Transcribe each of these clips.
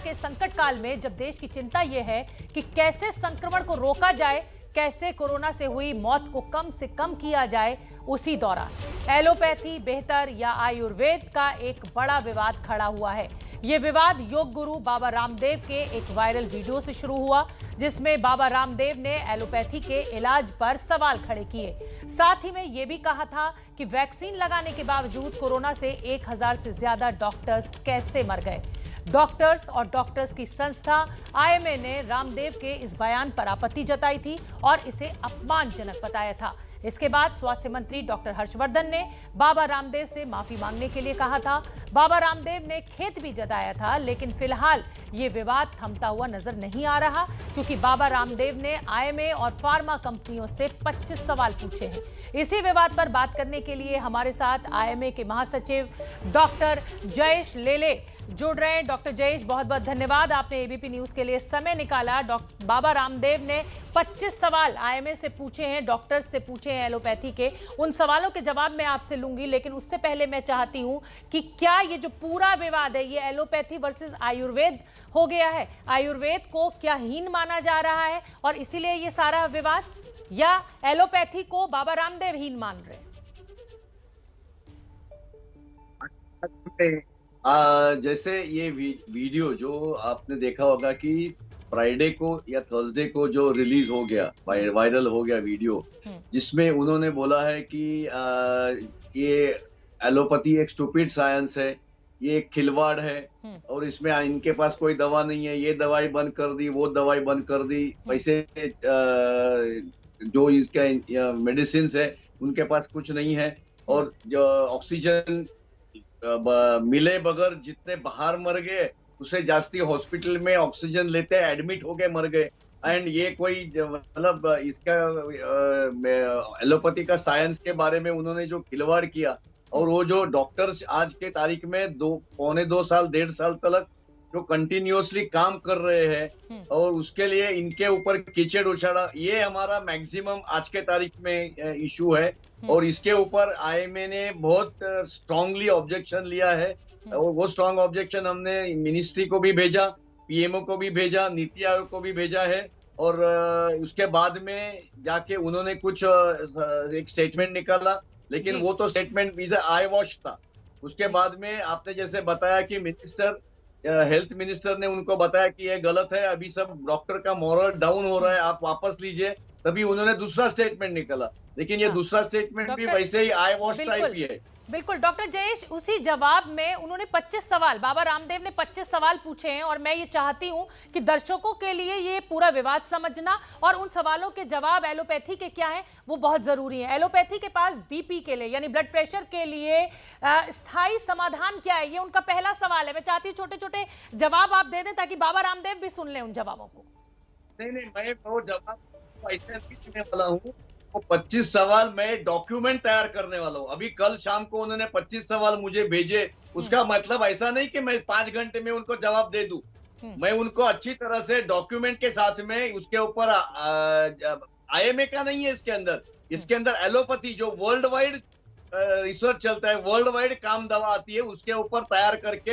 के संकट काल में जब देश की चिंता यह है कि कैसे संक्रमण को रोका जाए, कैसे कोरोना से हुई मौत को कम से कम किया जाए, उसी दौरान एलोपैथी बेहतर या आयुर्वेद का एक बड़ा विवाद खड़ा हुआ है। यह विवाद योग गुरु बाबा रामदेव के एक वायरल वीडियो से शुरू हुआ, जिसमें बाबा रामदेव ने एलोपैथी के इलाज पर सवाल खड़े किए। साथ ही में यह भी कहा था कि वैक्सीन लगाने के बावजूद कोरोना से 1000 से ज्यादा डॉक्टर्स कैसे मर गए। डॉक्टर्स और डॉक्टर्स की संस्था आईएमए ने रामदेव के इस बयान पर आपत्ति जताई थी और इसे अपमानजनक बताया था। इसके बाद स्वास्थ्य मंत्री डॉक्टर हर्षवर्धन ने बाबा रामदेव से माफी मांगने के लिए कहा था। बाबा रामदेव ने खेद भी जताया था, लेकिन फिलहाल ये विवाद थमता हुआ नजर नहीं आ रहा, क्योंकि बाबा रामदेव ने आईएमए और फार्मा कंपनियों से 25 सवाल पूछे हैं। इसी विवाद पर बात करने के लिए हमारे साथ आईएमए के महासचिव डॉक्टर जयेश लेले जुड़ रहे हैं। डॉक्टर जयेश, बहुत बहुत धन्यवाद, आपने एबीपी न्यूज के लिए समय निकाला। बाबा रामदेव ने 25 सवाल आईएमए से पूछे हैं, डॉक्टर्स से पूछे हैं एलोपैथी के। उन सवालों के जवाब मैं आपसे लूंगी, लेकिन उससे पहले मैं चाहती हूं कि क्या ये जो पूरा विवाद है ये एलोपैथी वर्सेस आयुर्वेद हो गया है? आयुर्वेद को क्या हीन माना जा रहा है और इसीलिए ये सारा विवाद, या एलोपैथी को बाबा रामदेव हीन मान रहे हैं? जैसे ये वीडियो जो आपने देखा होगा कि फ्राइडे को या थर्सडे को जो रिलीज हो गया, वायरल हो गया वीडियो, जिसमें उन्होंने बोला है कि ये एलोपैथी एक स्टूपिड साइंस है, ये एक खिलवाड़ है और इसमें इनके पास कोई दवा नहीं है, ये दवाई बंद कर दी, वो दवाई बंद कर दी। वैसे जो इसका मेडिसिन है उनके पास कुछ नहीं है, और जो ऑक्सीजन मिले बगैर जितने बाहर मर गए उससे जास्ती हॉस्पिटल में ऑक्सीजन लेते एडमिट हो गए, मर गए। एंड ये कोई मतलब इसका एलोपैथी का साइंस के बारे में उन्होंने जो खिलवाड़ किया, और वो जो डॉक्टर्स आज के तारीख में पौने 2 साल 1.5 साल तक जो कंटिन्यूअसली काम कर रहे हैं और उसके लिए इनके ऊपर कीचड़ उछाड़ा, ये हमारा मैक्सिमम आज के तारीख में इशू है। और इसके ऊपर आईएमए ने बहुत स्ट्रांगली ऑब्जेक्शन लिया है, और वो स्ट्रांग ऑब्जेक्शन हमने मिनिस्ट्री को भी भेजा, पीएमओ को भी भेजा, नीति आयोग को भी भेजा है। और उसके बाद में जाके उन्होंने कुछ एक स्टेटमेंट निकाला, लेकिन वो तो स्टेटमेंट विद आई वॉश था। उसके बाद में आपने जैसे बताया कि हेल्थ मिनिस्टर ने उनको बताया कि ये गलत है, अभी सब डॉक्टर का मोरल डाउन हो रहा है, आप वापस लीजिए। तभी उन्होंने दूसरा स्टेटमेंट निकाला, लेकिन ये दूसरा स्टेटमेंट भी वैसे ही आई वॉश टाइप ही है। बिल्कुल डॉक्टर जयेश, उसी जवाब में उन्होंने 25 सवाल, बाबा रामदेव ने 25 सवाल पूछे हैं, और मैं ये चाहती हूं कि दर्शकों के लिए ये पूरा विवाद समझना और उन सवालों के जवाब एलोपैथी के क्या हैं वो बहुत जरूरी है। एलोपैथी के पास बीपी के लिए यानी ब्लड प्रेशर के लिए स्थायी समाधान क्या है, ये उनका पहला सवाल है। मैं चाहती हूँ छोटे छोटे जवाब आप दे दें ताकि बाबा रामदेव भी सुन लें उन जवाबों को। नहीं, मैं वो जवाब ऐसे देने वाला हूँ, 25 सवाल मैं डॉक्यूमेंट तैयार करने वाला हूँ। अभी कल शाम को उन्होंने 25 सवाल मुझे भेजे, उसका मतलब ऐसा नहीं कि मैं 5 घंटे में उनको जवाब दे दूं। मैं उनको अच्छी तरह से डॉक्यूमेंट के साथ में उसके ऊपर आईएमए का नहीं है इसके अंदर एलोपैथी जो वर्ल्ड वाइड रिसर्च चलता है, वर्ल्ड वाइड काम दवा आती है, उसके ऊपर तैयार करके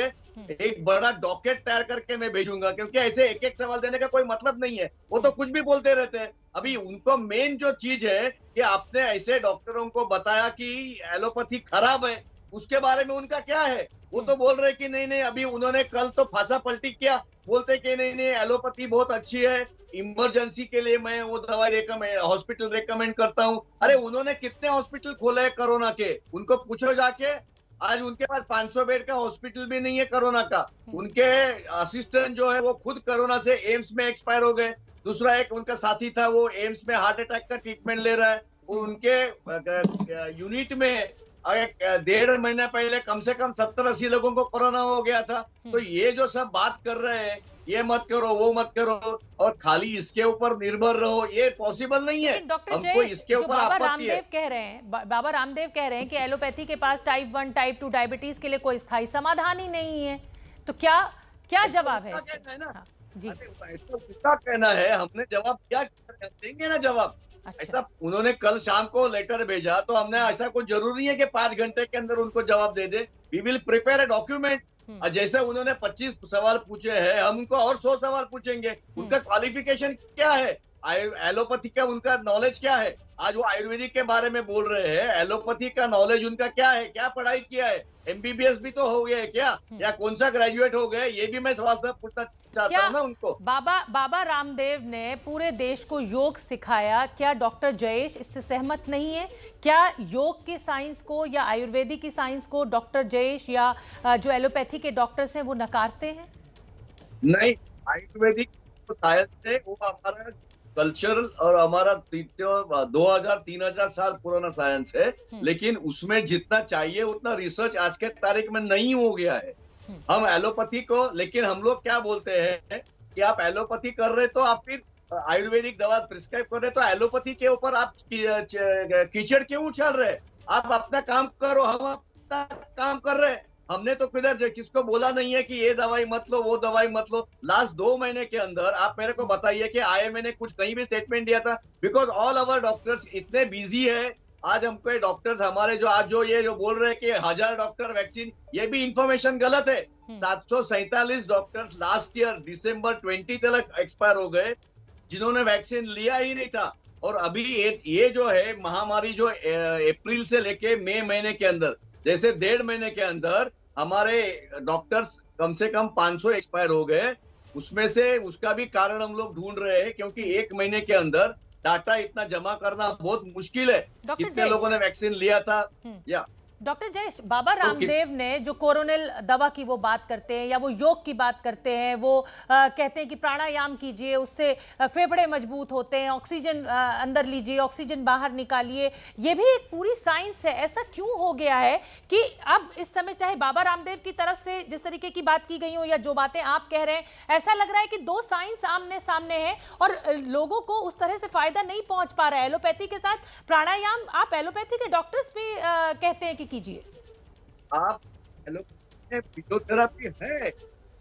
एक बड़ा डॉकेट तैयार करके मैं भेजूंगा। क्योंकि ऐसे एक एक सवाल देने का कोई मतलब नहीं है, वो तो कुछ भी बोलते रहते हैं। अभी उनको मेन जो चीज है कि आपने ऐसे डॉक्टरों को बताया कि एलोपैथी खराब है, उसके बारे में उनका क्या है? वो तो बोल रहे कि नहीं। अभी उन्होंने कल तो फांसा पलटी किया, बोलते कि नहीं एलोपैथी बहुत अच्छी है, इमरजेंसी के लिए मैं वो दवाई हॉस्पिटल रेकमेंड करता हूँ। अरे उन्होंने कितने हॉस्पिटल खोले हैं कोरोना के, उनको पूछो जाके। आज उनके पास 500 बेड का हॉस्पिटल भी नहीं है कोरोना का। उनके असिस्टेंट जो है वो खुद कोरोना से एम्स में एक्सपायर हो गए। दूसरा एक उनका साथी था, वो एम्स में हार्ट अटैक का ट्रीटमेंट ले रहा है। उनके यूनिट में 1.5 महीना पहले कम से कम 70-80 लोगों को कोरोना हो गया था। तो ये जो सब बात कर रहे हैं, ये मत करो, वो मत करो, और खाली इसके ऊपर निर्भर रहो, ये पॉसिबल नहीं है। हमको इसके ऊपर बाबा रामदेव कह रहे हैं कि एलोपैथी के पास टाइप 1 टाइप 2 डायबिटीज के लिए कोई स्थायी समाधान ही नहीं है। तो क्या जवाब है जी? ऐसा कहना है, हमने जवाब क्या देंगे ना जवाब। अच्छा। ऐसा उन्होंने कल शाम को लेटर भेजा, तो हमने ऐसा कुछ जरूरी है कि 5 घंटे के अंदर उनको जवाब दे दे। We will prepare a document और जैसे उन्होंने 25 सवाल पूछे हैं, हम उनको और 100 सवाल पूछेंगे। उनका क्वालिफिकेशन क्या है, एलोपैथी का उनका नॉलेज क्या है। आज वो आयुर्वेदिक के बारे में बोल रहे हैं, एलोपैथी का नॉलेज उनका क्या है, क्या पढ़ाई किया है, एमबीबीएस भी तो हो गया है क्या, या कौन सा ग्रेजुएट हो गए, ये भी मैं सवाल सब पूछना चाहता क्या हूँ ना उनको। बाबा रामदेव ने पूरे देश को योग सिखाया, क्या डॉक्टर जयेश इससे सहमत नहीं है? क्या योग की साइंस को या आयुर्वेदिक की साइंस को डॉक्टर जयेश या जो एलोपैथी के डॉक्टर्स हैं वो नकारते हैं? नहीं, आयुर्वेदिक साइंस है वो हमारा कल्चरल और हमारा 2000-3000 साल पुराना साइंस है, लेकिन उसमें जितना चाहिए उतना रिसर्च आज के तारीख में नहीं हो गया है। हम एलोपैथी को, लेकिन हम लोग क्या बोलते हैं कि आप एलोपैथी कर रहे तो आप फिर आयुर्वेदिक दवा प्रिस्क्राइब कर रहे तो एलोपैथी के ऊपर आप कीचड़ क्यों उछाल रहे? आप अपना काम करो, हम अपना काम कर रहे हैं। हमने तो किधर किसको बोला नहीं है कि ये दवाई मत लो, वो दवाई मत लो। लास्ट 2 महीने के अंदर आप मेरे को बताइए कि आईएमए ने कुछ कहीं भी स्टेटमेंट दिया था? बिकॉज ऑल अवर डॉक्टर्स इतने बिजी है। आज हमको ये डॉक्टर्स हमारे जो आज ये जो बोल रहे हैं कि 1000 डॉक्टर वैक्सीन, ये भी इंफॉर्मेशन गलत है। 747 डॉक्टर्स लास्ट ईयर दिसंबर 20 तक एक्सपायर हो गए, जिन्होंने वैक्सीन लिया ही नहीं था। और अभी ये जो है महामारी जो अप्रैल से लेके मई महीने के अंदर, जैसे 1.5 महीने के अंदर हमारे डॉक्टर्स कम से कम 500 एक्सपायर हो गए। उसमें से उसका भी कारण हम लोग ढूंढ रहे हैं, क्योंकि 1 महीने के अंदर डाटा इतना जमा करना बहुत मुश्किल है। कितने लोगों ने वैक्सीन लिया था। या डॉक्टर जयेश, बाबा रामदेव ने जो कोरोनिल दवा की वो बात करते हैं या वो योग की बात करते हैं, वो कहते हैं कि प्राणायाम कीजिए, उससे फेफड़े मजबूत होते हैं, ऑक्सीजन अंदर लीजिए, ऑक्सीजन बाहर निकालिए, ये भी एक पूरी साइंस है। ऐसा क्यों हो गया है कि अब इस समय चाहे बाबा रामदेव की तरफ से जिस तरीके की बात की गई हो या जो बातें आप कह रहे हैं, ऐसा लग रहा है कि 2 साइंस आमने सामने है और लोगों को उस तरह से फायदा नहीं पहुंच पा रहा है। एलोपैथी के साथ प्राणायाम आप एलोपैथी के डॉक्टर्स भी कहते हैं कि कीजिए। आप फिजियोथेरेपी है,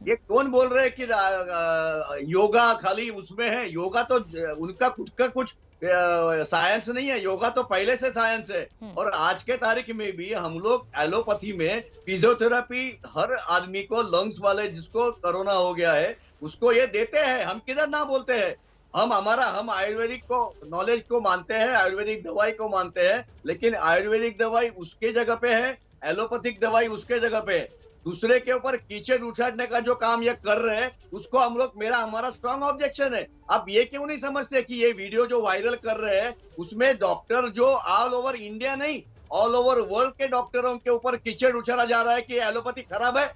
ये कौन बोल रहे हैं कि योगा खाली उसमें है? योगा तो उनका खुद का कुछ साइंस नहीं है, योगा तो पहले से साइंस है। और आज के तारीख में भी हम लोग एलोपैथी में फिजियोथेरेपी हर आदमी को, लंग्स वाले जिसको कोरोना हो गया है उसको ये देते हैं। हम किधर ना बोलते हैं। हम आयुर्वेदिक को नॉलेज को मानते हैं, आयुर्वेदिक दवाई को मानते हैं, लेकिन आयुर्वेदिक दवाई उसके जगह पे है, एलोपैथिक दवाई उसके जगह पे है। दूसरे के ऊपर कीचड़ उछाड़ने का जो काम ये कर रहे हैं उसको हम लोग, हमारा स्ट्रांग ऑब्जेक्शन है। आप ये क्यों नहीं समझते कि ये वीडियो जो वायरल कर रहे हैं उसमें डॉक्टर जो ऑल ओवर इंडिया नहीं, ऑल ओवर वर्ल्ड के डॉक्टरों के ऊपर कीचड़ उछाला जा रहा है कि एलोपैथी खराब है।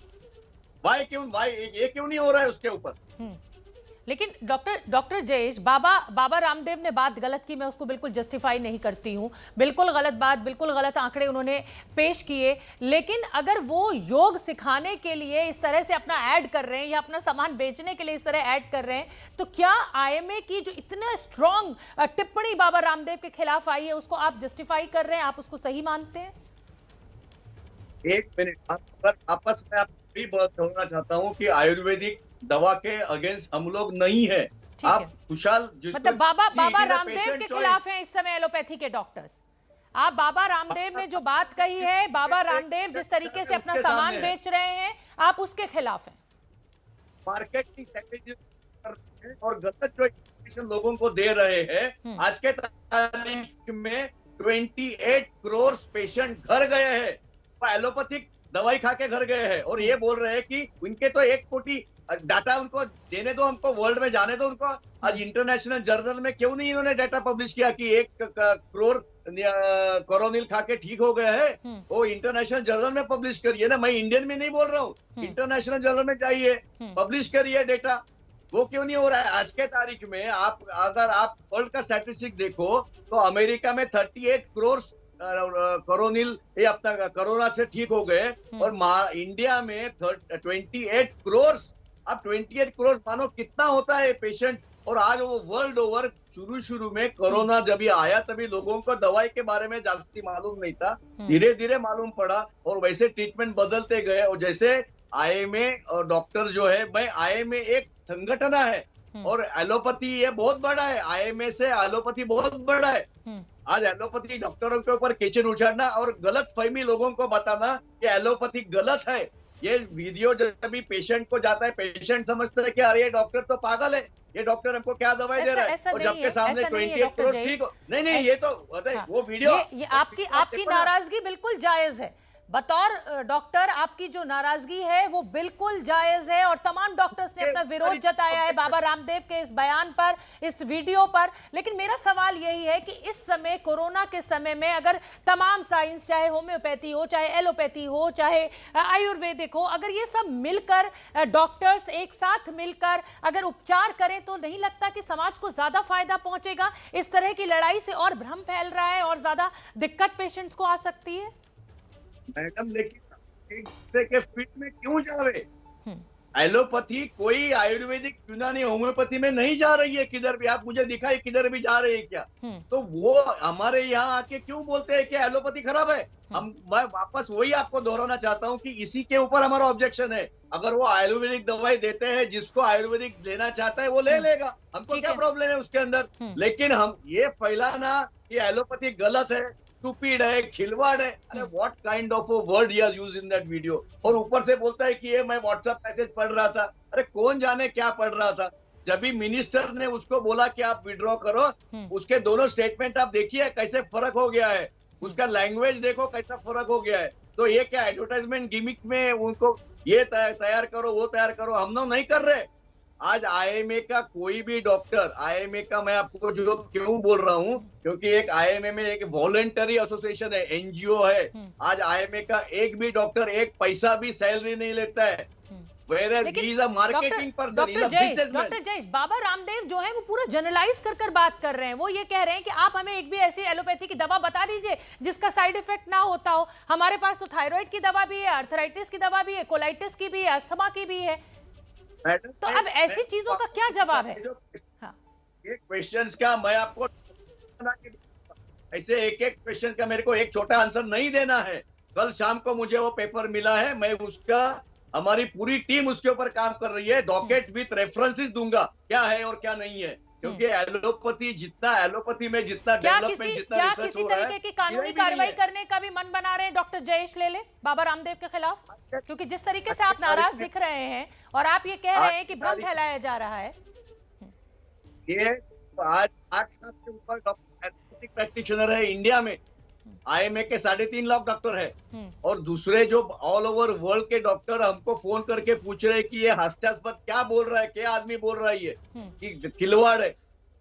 वाई ये क्यों नहीं हो रहा है उसके ऊपर? लेकिन डॉक्टर जयेश, बाबा रामदेव ने बात गलत की, मैं उसको बिल्कुल जस्टिफाई नहीं करती हूँ। बिल्कुल गलत बात, बिल्कुल गलत आंकड़े उन्होंने पेश किए। लेकिन अगर वो योग सिखाने के लिए इस तरह से अपना ऐड कर रहे हैं या अपना सामान बेचने के लिए इस तरह ऐड कर रहे हैं, तो क्या आईएमए की जो इतना स्ट्रॉन्ग टिप्पणी बाबा रामदेव के खिलाफ आई है उसको आप जस्टिफाई कर रहे हैं, आप उसको सही मानते हैं? एक मिनट, आपस में आप भी बात कहना चाहता हूँ कि आयुर्वेदिक दवा के अगेंस्ट हम लोग नहीं है। आप खुशहाल, मतलब बाबा रामदेव के खिलाफ हैं इस समय एलोपैथी के डॉक्टर्स। आप बाबा रामदेव ने जो बात कही है, बाबा रामदेव जिस तरीके से अपना सामान बेच रहे हैं, आप उसके खिलाफ हैं। मार्केटिंग स्ट्रेटेजी और गलत जो इंफॉर्मेशन लोगों को दे रहे हैं। आज के तारीख में 28 करोड़ पेशेंट घर गए हैं, वो एलोपैथिक दवाई खा के घर गए हैं, और ये बोल रहे हैं कि उनके तो 1 कोटि डाटा उनको देने दो, हमको वर्ल्ड में जाने दो उनको। आज इंटरनेशनल जर्नल में क्यों नहीं इन्होंने डाटा पब्लिश किया कि 1 करोड़ कोरोनिल खा के ठीक हो गए हैं? वो इंटरनेशनल जर्नल में पब्लिश करिए ना। मैं इंडियन में नहीं बोल रहा हूँ, इंटरनेशनल जर्नल में जाइए, पब्लिश करिए डेटा। वो क्यों नहीं हो रहा है? आज के तारीख में अगर आप वर्ल्ड का स्टैटिस्टिक्स देखो तो अमेरिका में 38 करोड़ कोरोनिल ये अपना कोरोना से ठीक हो गए, और इंडिया में 28 करोड़। अब 28 करोड़ मानो कितना होता है पेशेंट। और आज वो वर्ल्ड ओवर शुरू में कोरोना जब ये आया तभी लोगों को दवाई के बारे में जास्ती मालूम नहीं था, धीरे धीरे मालूम पड़ा और वैसे ट्रीटमेंट बदलते गए। और जैसे आईएमए और डॉक्टर जो है, भाई आईएमए एक संगठन है और एलोपैथी ये बहुत बड़ा है, आईएमए से एलोपैथी बहुत बड़ा है। आज एलोपैथी डॉक्टरों के ऊपर कीचड़ उछाड़ना और गलत फहमी लोगों को बताना कि एलोपैथी गलत है, ये वीडियो जब भी पेशेंट को जाता है, पेशेंट समझता है कि अरे ये डॉक्टर तो पागल है, ये डॉक्टर हमको क्या दवाई दे रहा है, ऐसा और नहीं जबकि है, सामने ऐसा नहीं है 28 डॉक्टर करोड़ जय। ठीक हो। नहीं ऐसा- ये तो हाँ, वो वीडियो ये आपकी आपकी नाराजगी बिल्कुल जायज है। बतौर डॉक्टर आपकी जो नाराजगी है वो बिल्कुल जायज है, और तमाम डॉक्टर्स ने अपना विरोध जताया है बाबा रामदेव के इस बयान पर, इस वीडियो पर। लेकिन मेरा सवाल यही है कि इस समय, कोरोना के समय में, अगर तमाम साइंस, चाहे होम्योपैथी हो, चाहे एलोपैथी हो, चाहे आयुर्वेदिक हो, अगर ये सब मिलकर, डॉक्टर्स एक साथ मिलकर अगर उपचार करें, तो नहीं लगता कि समाज को ज्यादा फायदा पहुंचेगा? इस तरह की लड़ाई से और भ्रम फैल रहा है और ज्यादा दिक्कत पेशेंट्स को आ सकती है। मैडम लेकिन एक दूसरे के फिट में क्यों जा रहे? एलोपैथी कोई आयुर्वेदिक, यूनानी, होम्योपैथी में नहीं जा रही है किधर भी। आप मुझे दिखाए किधर भी जा रहे हैं क्या? तो वो हमारे यहाँ आके क्यों बोलते हैं कि एलोपैथी खराब है? मैं वापस वही आपको दोहराना चाहता हूँ कि इसी के ऊपर हमारा ऑब्जेक्शन है। अगर वो आयुर्वेदिक दवाई देते हैं, जिसको आयुर्वेदिक लेना चाहता है वो ले लेगा, हमको क्या प्रॉब्लम है उसके अंदर। लेकिन हम ये फैलाना कि एलोपैथी गलत है, स्टूपिड है, खिलवाड़ है, अरे what kind of a word he has used in that video. और ऊपर से बोलता है कि ये मैं व्हाट्सएप मैसेज पढ़ रहा था। अरे कौन जाने क्या पढ़ रहा था? जब भी मिनिस्टर ने उसको बोला कि आप विड्रॉ करो, उसके दोनों स्टेटमेंट आप देखिए कैसे फर्क हो गया है, उसका लैंग्वेज देखो कैसा फर्क हो गया है। तो ये क्या एडवर्टाइजमेंट गिमिक में उनको ये तैयार करो, वो तैयार करो, हम लोग नहीं कर रहे। आज आईएमए का कोई भी डॉक्टर, आईएमए का मैं आपको जो क्यों बोल रहा हूँ, क्योंकि एक आईएमए में एक वॉलंटरी एसोसिएशन है, एनजीओ है। आज आईएमए का एक भी डॉक्टर एक पैसा भी सैलरी नहीं लेता है। डॉक्टर जयेश, बाबा रामदेव जो है वो पूरा जनरलाइज कर बात कर रहे हैं। वो ये कह रहे हैं कि आप हमें एक भी ऐसी एलोपैथी की दवा बता दीजिए जिसका साइड इफेक्ट ना होता हो। हमारे पास तो थायराइड की दवा भी है, आर्थराइटिस की दवा भी है, कोलाइटिस की भी है, अस्थमा की भी है। तो अब ऐसी चीजों का क्या जवाब है? हाँ। ये क्वेश्चंस का मैं आपको ऐसे एक एक क्वेश्चन का मेरे को एक छोटा आंसर नहीं देना है। कल शाम को मुझे वो पेपर मिला है, मैं उसका, हमारी पूरी टीम उसके ऊपर काम कर रही है। डॉकेट विथ रेफरेंसेस दूंगा क्या है और क्या नहीं है, क्योंकि एलोपैथी में जितना डेवलपमेंट, जितना रिसर्च किसी हो रहा है, तरीके की कानूनी कार्रवाई करने का भी मन बना रहे हैं डॉक्टर जयेश ले बाबा रामदेव के खिलाफ? क्योंकि जिस तरीके से आप नाराज दिख रहे हैं और आप ये कह रहे हैं कि भ्रम फैलाया जा रहा है। ये आज 8 साल के ऊपर डॉक्टर प्रैक्टिशनर है इंडिया में, आईएमए के 3.5 लाख डॉक्टर है, और दूसरे जो ऑल ओवर वर्ल्ड के डॉक्टर हमको फोन करके पूछ रहे हैं कि ये हास्यास्पद क्या बोल रहा है, क्या आदमी बोल रहा है, ये कि खिलवाड़ है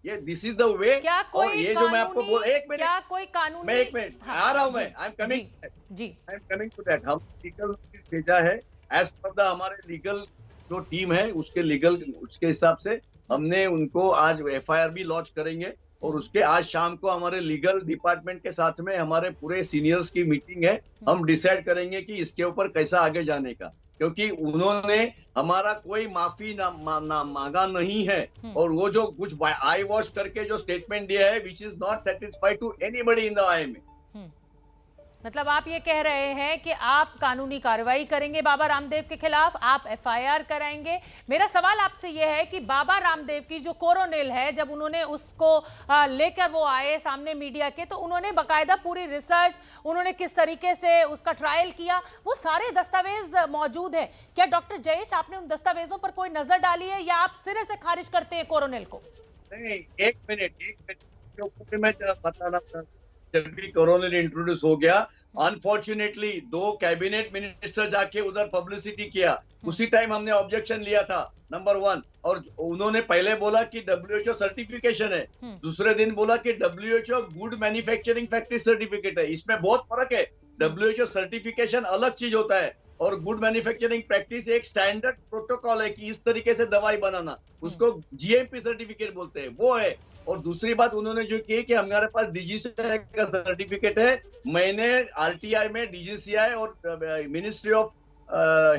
ये। This is the way. और ये जो मैं आपको बोल, एक मिनट, क्या कोई कानूनी, मैं एक मिनट आ रहा हूं, मैं I am coming to that. हम लीगल नोटिस भेजा है एज पर द हमारे लीगल जो टीम है उसके हिसाब से हमने उनको आज एफआईआर भी लॉन्च करेंगे। और उसके आज शाम को हमारे लीगल डिपार्टमेंट के साथ में हमारे पूरे सीनियर्स की मीटिंग है। हम डिसाइड करेंगे कि इसके ऊपर कैसा आगे जाने का, क्योंकि उन्होंने हमारा कोई माफी मांगा नहीं है। और वो जो कुछ आई वॉश करके जो स्टेटमेंट दिया है, which is not satisfied to anybody in the IMA. मतलब आप ये कह रहे हैं कि आप कानूनी कार्रवाई करेंगे बाबा रामदेव के खिलाफ, आप एफआईआर कराएंगे। मेरा सवाल आपसे ये है कि बाबा रामदेव की जो कोरोनिल है, जब उन्होंने उसको लेकर वो आए सामने मीडिया के, तो उन्होंने बाकायदा पूरी रिसर्च, उन्होंने किस तरीके से उसका ट्रायल किया, वो सारे दस्तावेज मौजूद है। क्या डॉक्टर जयेश आपने उन दस्तावेजों पर कोई नजर डाली है, या आप सिरे से खारिज करते हैं कोरोनिल को? नहीं, एक मिनट मैं बताना, जब भी कोरोनिल इंट्रोड्यूस हो गया, अनफॉर्चुनेटली 2 कैबिनेट मिनिस्टर जाके उधर पब्लिसिटी किया, उसी टाइम हमने ऑब्जेक्शन लिया था, नंबर 1। और उन्होंने पहले बोला कि WHO सर्टिफिकेशन है, दूसरे दिन बोला कि WHO good manufacturing practice certificate है। इसमें बहुत फर्क है। WHO सर्टिफिकेशन अलग चीज होता है, और गुड मैन्युफैक्चरिंग प्रैक्टिस एक स्टैंडर्ड प्रोटोकॉल है कि इस तरीके से दवाई बनाना, उसको GMP सर्टिफिकेट बोलते हैं, वो है। और दूसरी बात उन्होंने जो की कि हमारे पास DGCI का सर्टिफिकेट है। मैंने RTI में, DGCI और मिनिस्ट्री ऑफ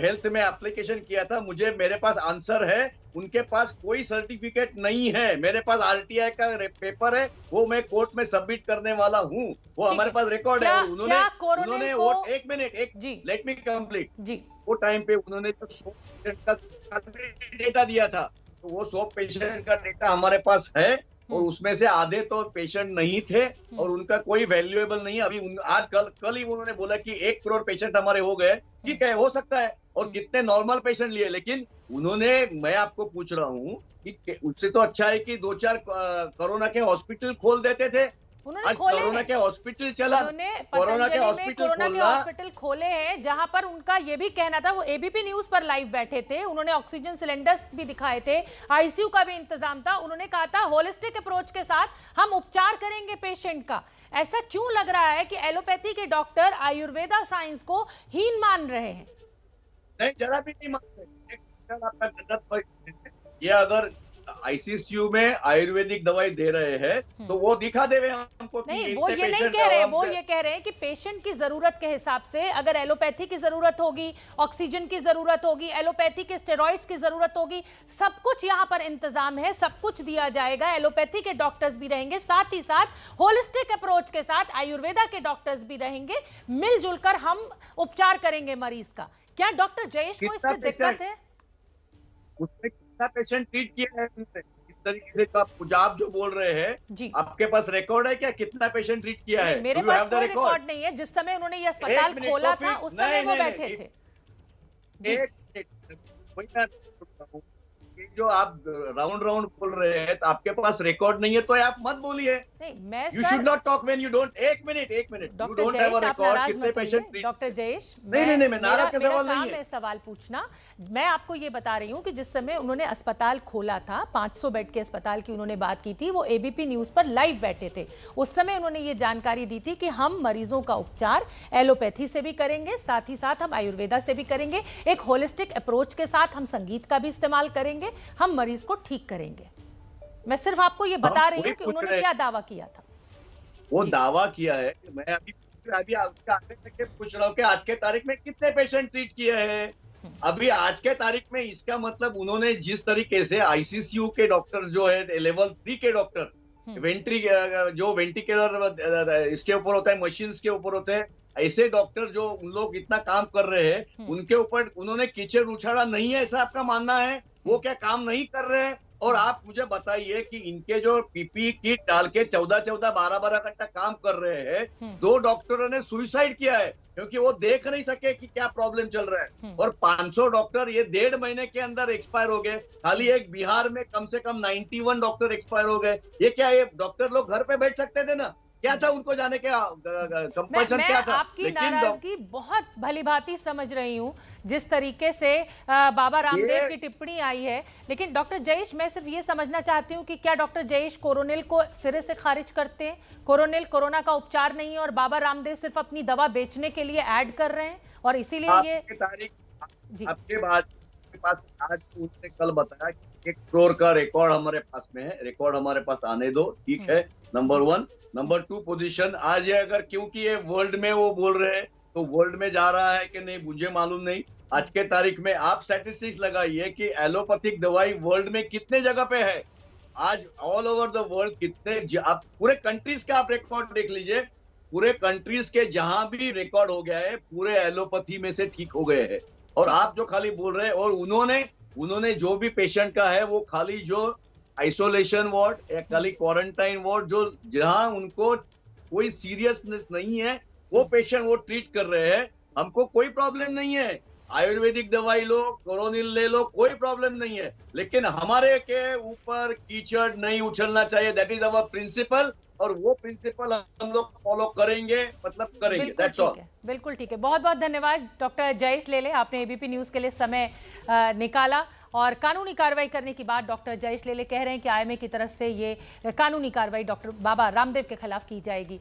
हेल्थ में एप्लीकेशन किया था, मेरे पास आंसर है, उनके पास कोई सर्टिफिकेट नहीं है। मेरे पास RTI का पेपर है, वो मैं कोर्ट में सबमिट करने वाला हूँ, वो हमारे पास रिकॉर्ड है। उन्होंने वो, एक मिनट, लेट मी कंप्लीट जी। वो टाइम पे उन्होंने जो 100 पेशेंट का डेटा दिया था, तो वो 100 पेशेंट का डेटा हमारे पास है। और उसमें से आधे तो पेशेंट नहीं थे और उनका कोई वैल्यूएबल नहीं। अभी आज कल ही उन्होंने बोला कि 1 करोड़ पेशेंट हमारे हो गए। ठीक है, हो सकता है, और कितने नॉर्मल पेशेंट लिए, लेकिन उन्होंने, मैं आपको पूछ रहा हूँ कि उससे तो अच्छा है कि 2-4 कोरोना के हॉस्पिटल खोल देते थे। उन्होंने आज खोले कोरोना हैं। के हॉस्पिटल चला, उन्होंने कोरोना के पतंजलि में हॉस्पिटल कोरोना के खोलना। हॉस्पिटल खोले हैं, जहां पर उनका ये भी कहना था, वो एबीपी न्यूज पर लाइव बैठे थे, उन्होंने ऑक्सीजन सिलेंडर्स भी दिखाए थे, आईसीयू का भी इंतजाम था। उन्होंने कहा था होलिस्टिक अप्रोच के साथ हम उपचार करेंगे पेशेंट का। ऐसा क्यों लग रहा है कि एलोपैथी के डॉक्टर आयुर्वेदा साइंस को हीन मान रहे हैं? नहीं, जरा भी नहीं मानते। आपका गलत फर्क, ये अगर आईसीयू में आयुर्वेदिक दवाई दे रहे हैं तो वो दिखा देवे हमको कि नहीं, वो ये नहीं कह रहे, वो ये कह रहे हैं कि पेशेंट की जरूरत के हिसाब से, अगर एलोपैथी की जरूरत होगी, ऑक्सीजन की जरूरत होगी, एलोपैथी के स्टेरॉइड्स की जरूरत होगी, सब कुछ यहाँ पर इंतजाम है, सब कुछ दिया जाएगा। एलोपैथी के डॉक्टर्स भी रहेंगे, साथ ही साथ होलिस्टिक अप्रोच के साथ आयुर्वेदा के डॉक्टर्स भी रहेंगे, मिलजुल कर हम उपचार करेंगे मरीज का। क्या डॉक्टर जयेश को इससे दिक्कत है? उसमें कितना पेशेंट ट्रीट किया है उनसे? इस तरीके से तो आप जो बोल रहे हैं जी, आपके पास रिकॉर्ड है क्या, कितना पेशेंट ट्रीट किया है? मेरे पास कोई रिकॉर्ड नहीं है। जिस समय उन्होंने ये अस्पताल खोला था उस समय वो बैठे थे। एक मिनट, वही मैं पूछता हूँ, ये जो आप राउंड बोल रहे हैं, तो आपके पास रिकॉर्ड नहीं है तो आप मत बोलिए। नहीं, मैं you should not talk when you don't. एक मिनट, डॉक्टर जयेश, आप नाराज मत होइए। डॉक्टर जयेश, नहीं, मैं नाराज का सवाल नहीं है। सवाल पूछना, मैं आपको ये बता रही हूँ कि जिस समय उन्होंने अस्पताल खोला था, 500 बेड के अस्पताल की उन्होंने बात की थी, वो एबीपी न्यूज पर लाइव बैठे थे। उस समय उन्होंने ये जानकारी दी थी कि हम मरीजों का उपचार एलोपैथी से भी करेंगे, साथ ही साथ हम आयुर्वेदा से भी करेंगे, एक होलिस्टिक अप्रोच के साथ हम संगीत का भी इस्तेमाल करेंगे, हम मरीज को ठीक करेंगे। मैं सिर्फ आपको ये बता रही हूँ कि उन्होंने क्या दावा किया था। वो दावा किया है कि मैं अभी आपका आगे तक के पूछ रहा हूँ कि आज के तारीख में कितने पेशेंट ट्रीट किए हैं। अभी आज के तारीख में, इसका मतलब उन्होंने जिस तरीके से आईसीयू के डॉक्टर जो है, लेवल 3 के डॉक्टर, जो वेंटिलेटर इसके ऊपर होता है, मशीन के ऊपर होते हैं, ऐसे डॉक्टर जो उन लोग इतना काम कर रहे हैं, उनके ऊपर उन्होंने कीचड़ उछाड़ा नहीं है, ऐसा आपका मानना है? वो क्या काम नहीं कर रहे हैं? और आप मुझे बताइए कि इनके जो पीपी किट डाल के 14-14, 12-12 घंटा काम कर रहे हैं, 2 डॉक्टरों ने सुसाइड किया है क्योंकि वो देख नहीं सके कि क्या प्रॉब्लम चल रहा है। और 500 डॉक्टर ये 1.5 महीने के अंदर एक्सपायर हो गए। खाली एक बिहार में कम से कम 91 डॉक्टर एक्सपायर हो गए। ये क्या, ये डॉक्टर लोग घर पे बैठ सकते थे ना? क्या था उनको जाने का कंपल्सन क्या था? आपकी नाराजगी बहुत भली भांति समझ रही हूँ, जिस तरीके से बाबा रामदेव की टिप्पणी आई है, लेकिन डॉक्टर जयेश, मैं सिर्फ ये समझना चाहती हूँ कि क्या डॉक्टर जयेश कोरोनिल को सिरे से खारिज करते हैं? कोरोनिल कोरोना का उपचार नहीं है और बाबा रामदेव सिर्फ अपनी दवा बेचने के लिए ऐड कर रहे हैं और इसीलिए ये तारीख आपके पास आज उसने कल बताया कि 1 करोड़ का रिकॉर्ड हमारे पास में है। रिकॉर्ड हमारे पास आने दो, ठीक है, नंबर 1। नंबर 2 पोजीशन आज है, अगर क्योंकि ये वर्ल्ड में वो बोल रहे हैं तो वर्ल्ड में जा रहा है कि नहीं मुझे मालूम नहीं। आज के तारीख में आप स्टैटिस्टिक्स लगाइए कि एलोपैथिक दवाई वर्ल्ड में कितने जगह पे है। आज ऑल ओवर द वर्ल्ड कितने, आप पूरे कंट्रीज का आप रिकॉर्ड देख लीजिए, पूरे कंट्रीज के जहां भी रिकॉर्ड हो गया है, पूरे एलोपैथी में से ठीक हो गए हैं। और आप जो खाली बोल रहे हैं, और उन्होंने जो भी पेशेंट का है वो खाली जो आइसोलेशन वार्ड या खाली क्वारंटाइन वार्ड, जो जहां उनको कोई सीरियसनेस नहीं है, वो पेशेंट वो ट्रीट कर रहे हैं। हमको कोई प्रॉब्लम नहीं है, आयुर्वेदिक दवाई लो, कोरोनिल ले लो, कोई प्रॉब्लम नहीं है, लेकिन हमारे के ऊपर कीचड़ नहीं उछलना चाहिए। दैट इज अवर प्रिंसिपल, और वो प्रिंसिपल हम लोग फॉलो करेंगे, मतलब करेंगे। That's all. बिल्कुल ठीक है। बहुत बहुत धन्यवाद डॉक्टर जयेश लेले, आपने एबीपी न्यूज के लिए समय निकाला। और कानूनी कार्रवाई करने की बात डॉक्टर जयेश लेले कह रहे हैं कि आईएमए की तरफ से ये कानूनी कार्रवाई डॉक्टर बाबा रामदेव के खिलाफ की जाएगी।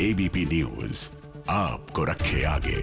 एबीपी न्यूज आपको रखे आगे।